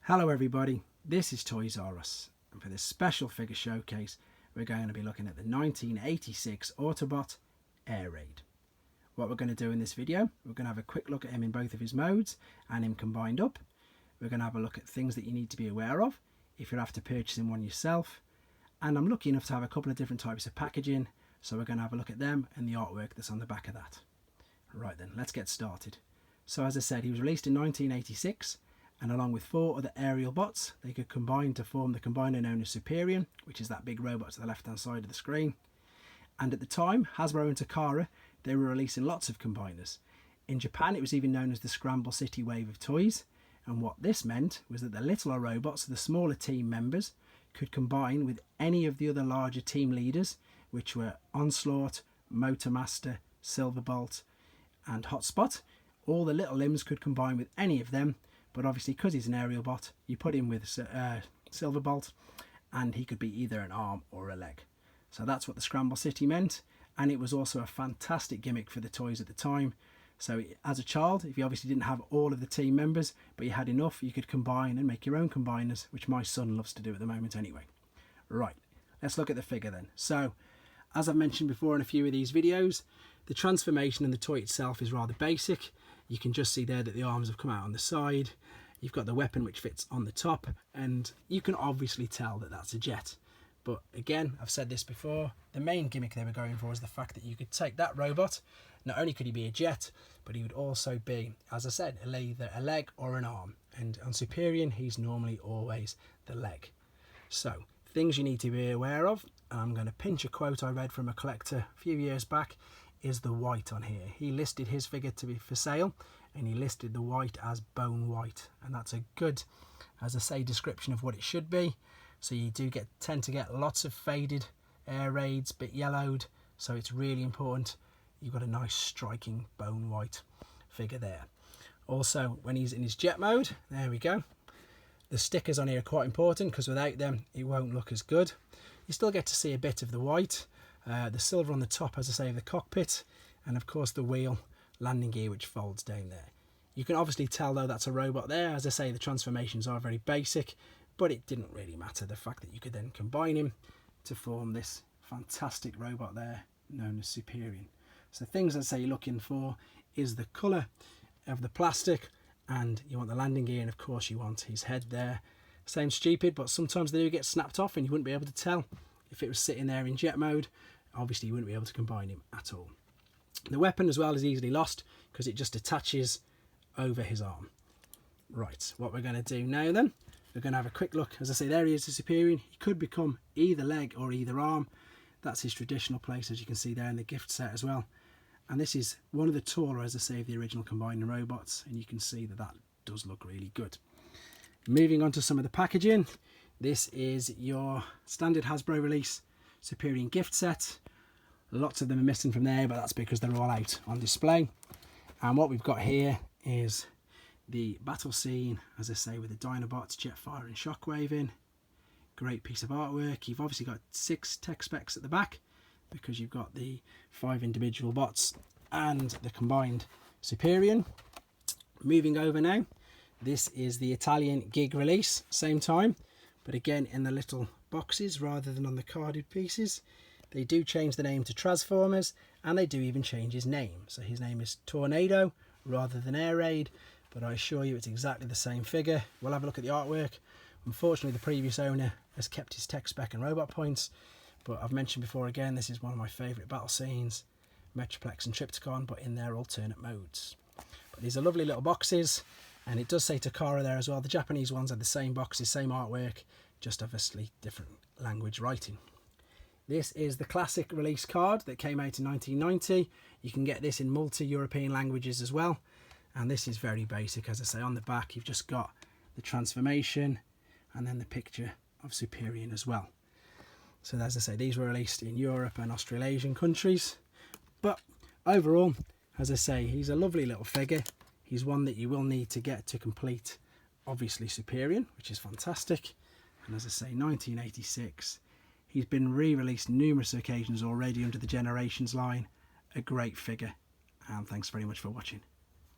Hello everybody, this is Toys R Us, and for this special figure showcase we're going to be looking at the 1986 Autobot Air Raid. What we're going to do in this video, we're going to have a quick look at him in both of his modes and him combined up. We're going to have a look at things that you need to be aware of if you're after purchasing one yourself, and I'm lucky enough to have a couple of different types of packaging, so we're going to have a look at them and the artwork that's on the back of that. Right then, let's get started. So as I said, he was released in 1986, and along with 4 other Aerialbots, they could combine to form the combiner known as Superion, which is that big robot to the left hand side of the screen. And at the time, Hasbro and Takara, they were releasing lots of combiners. In Japan, it was even known as the Scramble City wave of toys, and what this meant was that the littler robots, the smaller team members, could combine with any of the other larger team leaders, which were Onslaught, Motormaster, Silverbolt and Hotspot. All the little limbs could combine with any of them, but obviously because he's an Aerialbot, you put him with Silverbolt and he could be either an arm or a leg. So that's what the Scramble City meant, and it was also a fantastic gimmick for the toys at the time. So as a child, if you obviously didn't have all of the team members, but you had enough, you could combine and make your own combiners, which my son loves to do at the moment anyway. Right, let's look at the figure then. So, as I've mentioned before in a few of these videos, the transformation and the toy itself is rather basic. You can just see there that the arms have come out on the side. You've got the weapon which fits on the top, and you can obviously tell that that's a jet. But again, I've said this before, the main gimmick they were going for was the fact that you could take that robot, not only could he be a jet, but he would also be, as I said, either a leg or an arm. And on Superion, he's normally always the leg. So, things you need to be aware of, and I'm going to pinch a quote I read from a collector a few years back, is the white on here. He listed his figure to be for sale, and he listed the white as bone white, and that's a good, as I say, description of what it should be. So you do tend to get lots of faded air raids, bit yellowed, so it's really important you've got a nice striking bone white figure there. Also, when he's in his jet mode, there we go, the stickers on here are quite important because without them it won't look as good. You still get to see a bit of the white, the silver on the top, as I say, of the cockpit, and of course the wheel landing gear which folds down there. You can obviously tell though that's a robot there. As I say, the transformations are very basic, but it didn't really matter, the fact that you could then combine him to form this fantastic robot there known as Superion. So things I'd say you're looking for is the colour of the plastic, and you want the landing gear, and of course you want his head there. Sounds stupid, but sometimes they do get snapped off and you wouldn't be able to tell if it was sitting there in jet mode. Obviously you wouldn't be able to combine him at all. The weapon as well is easily lost because it just attaches over his arm. Right, what we're going to do now then, we're going to have a quick look. As I say, there he is, the Superion. He could become either leg or either arm. That's his traditional place, as you can see there in the gift set as well. And this is one of the taller, as I say, of the original combining robots, and you can see that that does look really good. Moving on to some of the packaging, this is your standard Hasbro release Superion gift set. Lots of them are missing from there, but that's because they're all out on display. And what we've got here is the battle scene, as I say, with the Dinobots, Jetfire and Shockwave in. Great piece of artwork. You've obviously got 6 tech specs at the back because you've got the 5 individual bots and the combined Superion. Moving over now, this is the Italian gig release, same time, but again in the little boxes rather than on the carded pieces. They do change the name to Transformers, and they do even change his name. So his name is Tornado rather than Air Raid, but I assure you it's exactly the same figure. We'll have a look at the artwork. Unfortunately, the previous owner has kept his tech spec and robot points, but I've mentioned before again, this is one of my favourite battle scenes, Metroplex and Tripticon, but in their alternate modes. But these are lovely little boxes, and it does say Takara there as well. The Japanese ones are the same boxes, same artwork, just obviously different language writing. This is the classic release card that came out in 1990. You can get this in multi-European languages as well, and this is very basic. As I say, on the back you've just got the transformation and then the picture of Superion as well. So as I say, these were released in Europe and Australasian countries, but overall, as I say, he's a lovely little figure. He's one that you will need to get to complete, obviously, Superion, which is fantastic. And as I say, 1986, he's been re-released numerous occasions already under the Generations line. A great figure, and thanks very much for watching.